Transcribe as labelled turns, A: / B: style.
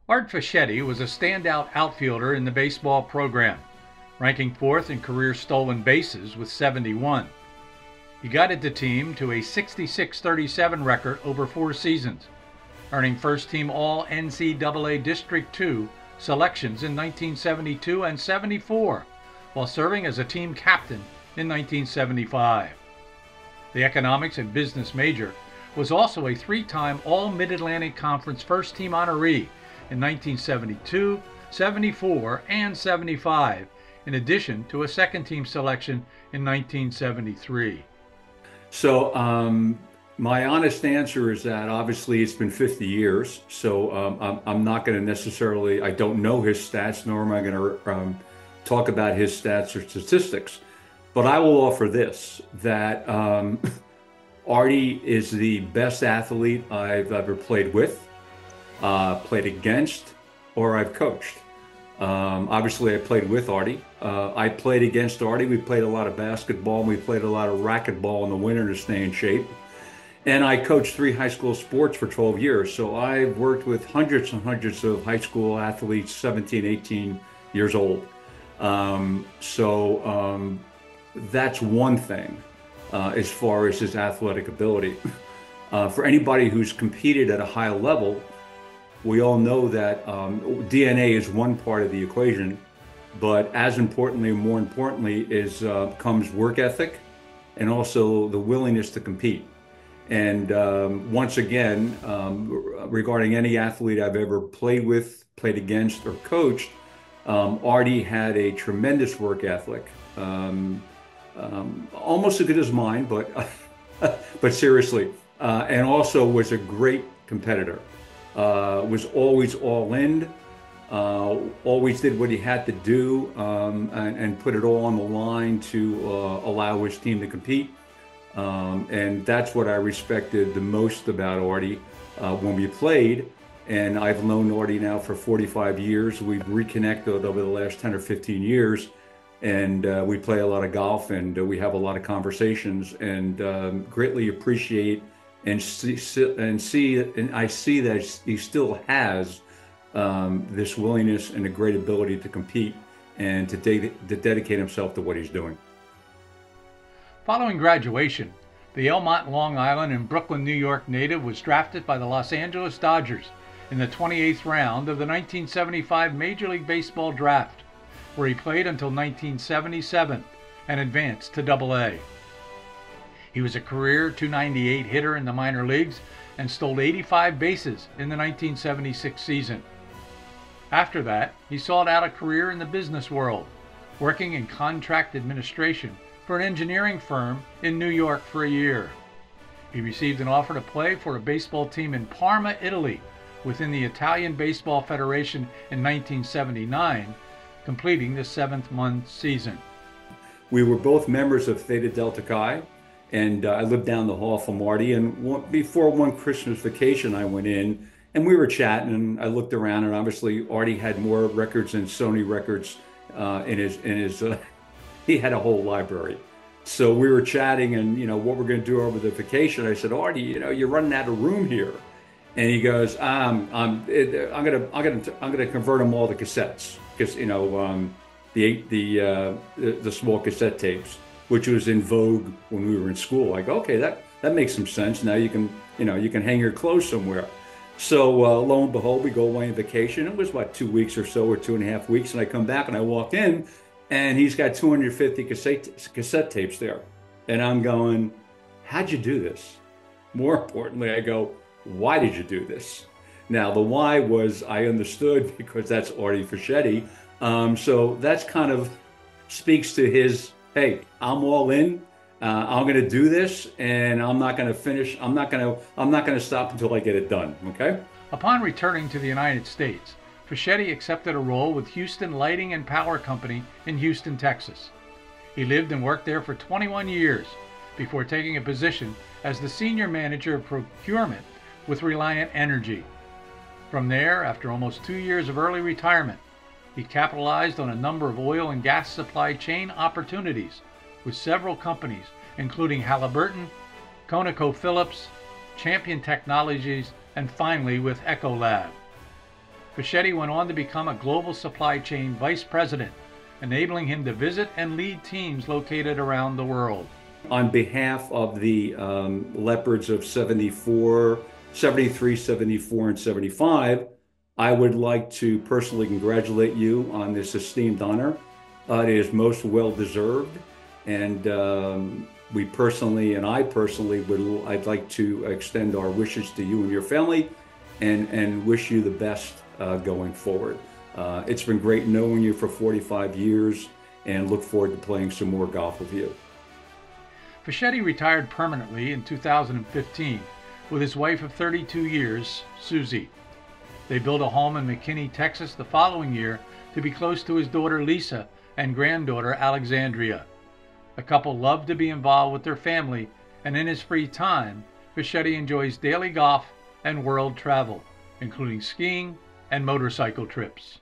A: Art Fischetti was a standout outfielder in the baseball program, ranking fourth in career stolen bases with 71. He guided the team to a 66-37 record over 4 seasons, earning first-team All-NCAA District II selections in 1972 and 74, while serving as a team captain in 1975. The economics and business major was also a 3-time All-Mid-Atlantic Conference first-team honoree in 1972, 74, and 75, in addition to a second-team selection in 1973.
B: So my honest answer is that obviously it's been 50 years, so I'm not going to necessarily, I don't know his stats, nor am I going to talk about his stats or statistics, but I will offer this, that Artie is the best athlete I've ever played with, played against, or I've coached. Obviously, I played with Artie. I played against Artie. We played a lot of basketball, and we played a lot of racquetball in the winter to stay in shape. And I coached 3 high school sports for 12 years. So I've worked with hundreds and hundreds of high school athletes, 17, 18 years old. That's one thing as far as his athletic ability. For anybody who's competed at a high level, we all know that DNA is one part of the equation, but as importantly, more importantly, comes work ethic and also the willingness to compete. And once again, regarding any athlete I've ever played with, played against, or coached, Artie had a tremendous work ethic, almost as good as mine, but but seriously, and also was a great competitor. Was always all in, always did what he had to do, and put it all on the line to allow his team to compete. And that's what I respected the most about Artie when we played. And I've known Artie now for 45 years. We've reconnected over the last 10 or 15 years. And we play a lot of golf, and we have a lot of conversations, and greatly appreciate and I see that he still has this willingness and a great ability to compete and to dedicate himself to what he's doing.
A: Following graduation, the Elmont, Long Island, and Brooklyn, New York native was drafted by the Los Angeles Dodgers in the 28th round of the 1975 Major League Baseball draft, where he played until 1977 and advanced to Double-A. He was a career .298 hitter in the minor leagues and stole 85 bases in the 1976 season. After that, he sought out a career in the business world, working in contract administration for an engineering firm in New York for a year. He received an offer to play for a baseball team in Parma, Italy, within the Italian Baseball Federation in 1979, completing the 7th-month season.
B: We were both members of Theta Delta Chi, and I lived down the hall from Artie. And before one Christmas vacation, I went in and we were chatting, and I looked around, and obviously Artie had more records than Sony records in his he had a whole library. So we were chatting, and what we're going to do over the vacation. I said, Artie, you're running out of room here. And he goes, I'm gonna convert them all to cassettes, because the small cassette tapes, which was in vogue when we were in school. I go, okay, that makes some sense. Now you can hang your clothes somewhere. So lo and behold, we go away on vacation. It was about 2 weeks or so, or 2.5 weeks, and I come back and I walk in, and he's got 250 cassette tapes there, and I'm going, how'd you do this? More importantly, I go, why did you do this? Now, the why was, I understood, because that's Artie Fischetti. So that's kind of speaks to his, hey, I'm all in. I'm going to do this, and I'm not going to finish. I'm not going to stop until I get it done. Okay.
A: Upon returning to the United States, Fischetti accepted a role with Houston Lighting and Power Company in Houston, Texas. He lived and worked there for 21 years before taking a position as the senior manager of procurement with Reliant Energy. From there, after almost 2 years of early retirement, he capitalized on a number of oil and gas supply chain opportunities with several companies, including Halliburton, ConocoPhillips, Champion Technologies, and finally with Ecolab. Fischetti went on to become a global supply chain vice president, enabling him to visit and lead teams located around the world.
B: On behalf of the Leopards of 74, 73, 74, and 75, I would like to personally congratulate you on this esteemed honor. It is most well deserved, and I personally I'd like to extend our wishes to you and your family, and wish you the best going forward. It's been great knowing you for 45 years, and look forward to playing some more golf with you.
A: Fischetti retired permanently in 2015 with his wife of 32 years, Susie. They built a home in McKinney, Texas the following year to be close to his daughter Lisa and granddaughter Alexandria. The couple loved to be involved with their family, and in his free time, Fischetti enjoys daily golf and world travel, including skiing and motorcycle trips.